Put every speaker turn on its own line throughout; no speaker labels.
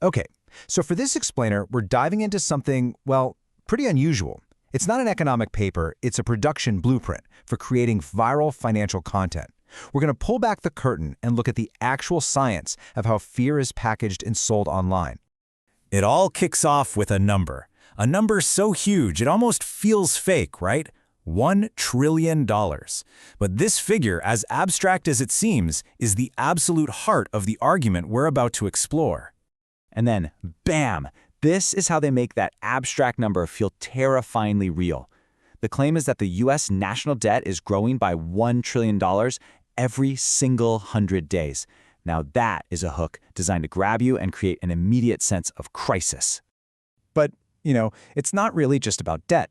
Okay, so for this explainer, we're diving into something, well, pretty unusual. It's not an economic paper, it's a production blueprint for creating viral financial content. We're going to pull back the curtain and look at the actual science of how fear is packaged and sold online.
It all kicks off with a number so huge it almost feels fake, right? $1 trillion. But this figure, as abstract as it seems, is the absolute heart of the argument we're about to explore.
And then, bam! This is how they make that abstract number feel terrifyingly real. The claim is that the U.S. national debt is growing by $1 trillion every single 100 days. Now that is a hook designed to grab you and create an immediate sense of crisis.
But, it's not really just about debt.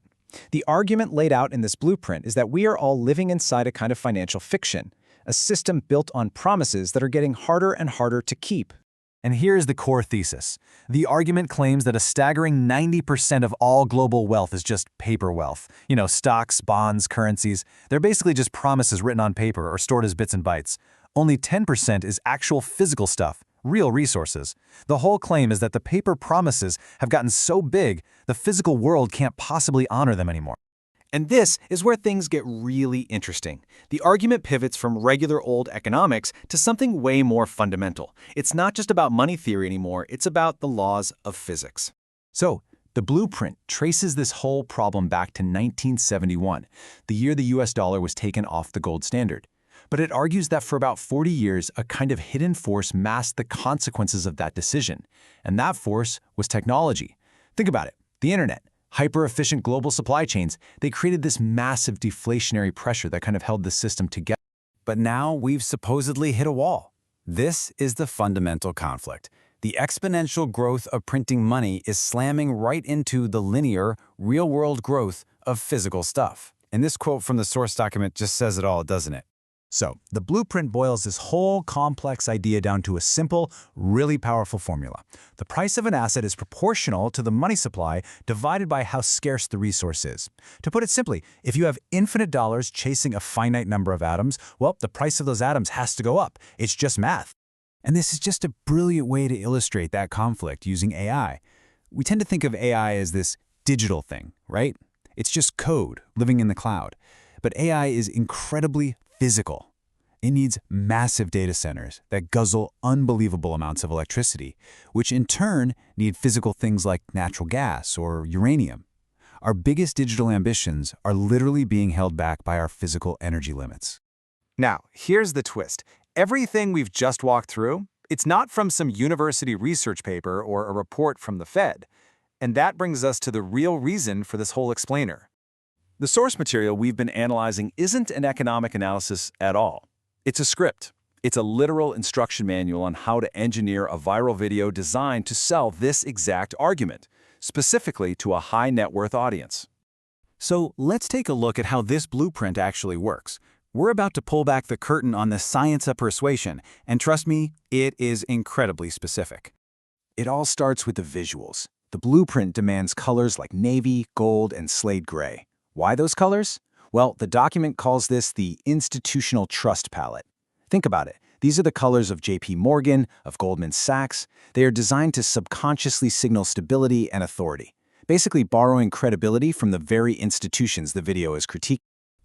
The argument laid out in this blueprint is that we are all living inside a kind of financial fiction, a system built on promises that are getting harder and harder to keep.
And here's the core thesis. The argument claims that a staggering 90% of all global wealth is just paper wealth. Stocks, bonds, currencies. They're basically just promises written on paper or stored as bits and bytes. Only 10% is actual physical stuff, real resources. The whole claim is that the paper promises have gotten so big, the physical world can't possibly honor them anymore.
And this is where things get really interesting. The argument pivots from regular old economics to something way more fundamental. It's not just about money theory anymore, it's about the laws of physics.
So, the blueprint traces this whole problem back to 1971, the year the US dollar was taken off the gold standard. But it argues that for about 40 years, a kind of hidden force masked the consequences of that decision. And that force was technology. Think about it. The internet. Hyper-efficient global supply chains, they created this massive deflationary pressure that kind of held the system together. But now we've supposedly hit a wall. This is the fundamental conflict. The exponential growth of printing money is slamming right into the linear, real-world growth of physical stuff. And this quote from the source document just says it all, doesn't it?
So, the blueprint boils this whole complex idea down to a simple, really powerful formula. The price of an asset is proportional to the money supply divided by how scarce the resource is. To put it simply, if you have infinite dollars chasing a finite number of atoms, well, the price of those atoms has to go up. It's just math.
And this is just a brilliant way to illustrate that conflict using AI. We tend to think of AI as this digital thing, right? It's just code living in the cloud. But AI is incredibly physical. It needs massive data centers that guzzle unbelievable amounts of electricity, which in turn need physical things like natural gas or uranium. Our biggest digital ambitions are literally being held back by our physical energy limits.
Now, here's the twist. Everything we've just walked through, it's not from some university research paper or a report from the Fed. And that brings us to the real reason for this whole explainer. The source material we've been analyzing isn't an economic analysis at all. It's a script. It's a literal instruction manual on how to engineer a viral video designed to sell this exact argument, specifically to a high net worth audience.
So let's take a look at how this blueprint actually works. We're about to pull back the curtain on the science of persuasion, and trust me, it is incredibly specific. It all starts with the visuals. The blueprint demands colors like navy, gold, and slate gray. Why those colors? Well, the document calls this the institutional trust palette. Think about it. These are the colors of J.P. Morgan, of Goldman Sachs. They are designed to subconsciously signal stability and authority, basically borrowing credibility from the very institutions the video is critiquing.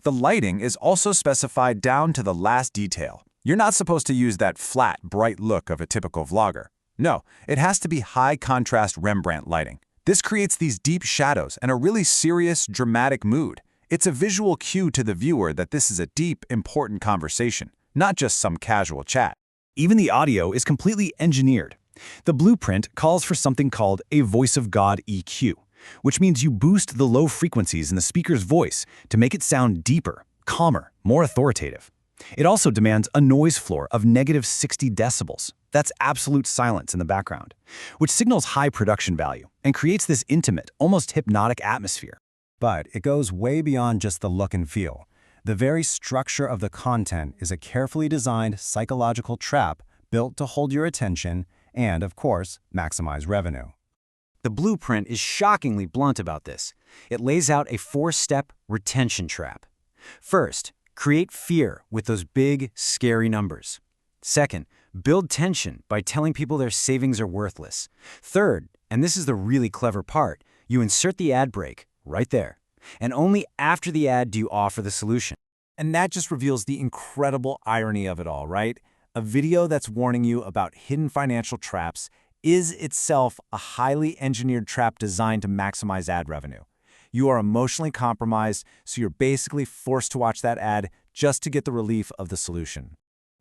The lighting is also specified down to the last detail. You're not supposed to use that flat, bright look of a typical vlogger. No, it has to be high-contrast Rembrandt lighting. This creates these deep shadows and a really serious, dramatic mood. It's a visual cue to the viewer that this is a deep, important conversation, not just some casual chat. Even the audio is completely engineered. The blueprint calls for something called a voice of God EQ, which means you boost the low frequencies in the speaker's voice to make it sound deeper, calmer, more authoritative. It also demands a noise floor of -60 decibels. That's absolute silence in the background, which signals high production value and creates this intimate, almost hypnotic atmosphere. But it goes way beyond just the look and feel. The very structure of the content is a carefully designed psychological trap built to hold your attention and, of course, maximize revenue. The blueprint is shockingly blunt about this. It lays out a 4-step retention trap. First, create fear with those big, scary numbers. Second,
Build tension by telling people their savings are worthless. Third, and this is the really clever part, you insert the ad break right there. And only after the ad do you offer the solution.
And that just reveals the incredible irony of it all, right? A video that's warning you about hidden financial traps is itself a highly engineered trap designed to maximize ad revenue. You are emotionally compromised, so you're basically forced to watch that ad just to get the relief of the solution.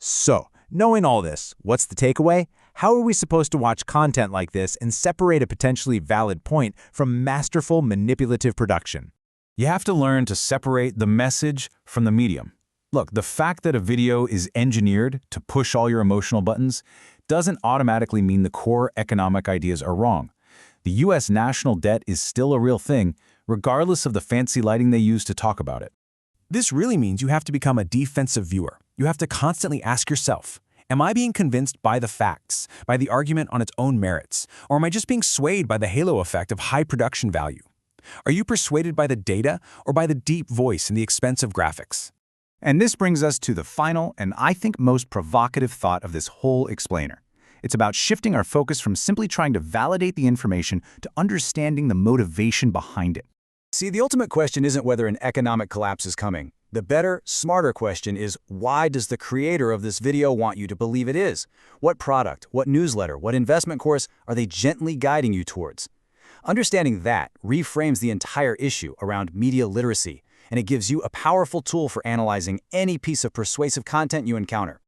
So, knowing all this, what's the takeaway? How are we supposed to watch content like this and separate a potentially valid point from masterful manipulative production? You have to learn to separate the message from the medium. Look, the fact that a video is engineered to push all your emotional buttons doesn't automatically mean the core economic ideas are wrong. The US national debt is still a real thing, regardless of the fancy lighting they use to talk about it. This really means you have to become a defensive viewer. You have to constantly ask yourself, am I being convinced by the facts, by the argument on its own merits, or am I just being swayed by the halo effect of high production value? Are you persuaded by the data or by the deep voice and the expensive graphics?
And this brings us to the final and I think most provocative thought of this whole explainer. It's about shifting our focus from simply trying to validate the information to understanding the motivation behind it. See, the ultimate question isn't whether an economic collapse is coming. The better, smarter question is, why does the creator of this video want you to believe it is? What product, what newsletter, what investment course are they gently guiding you towards? Understanding that reframes the entire issue around media literacy, and it gives you a powerful tool for analyzing any piece of persuasive content you encounter.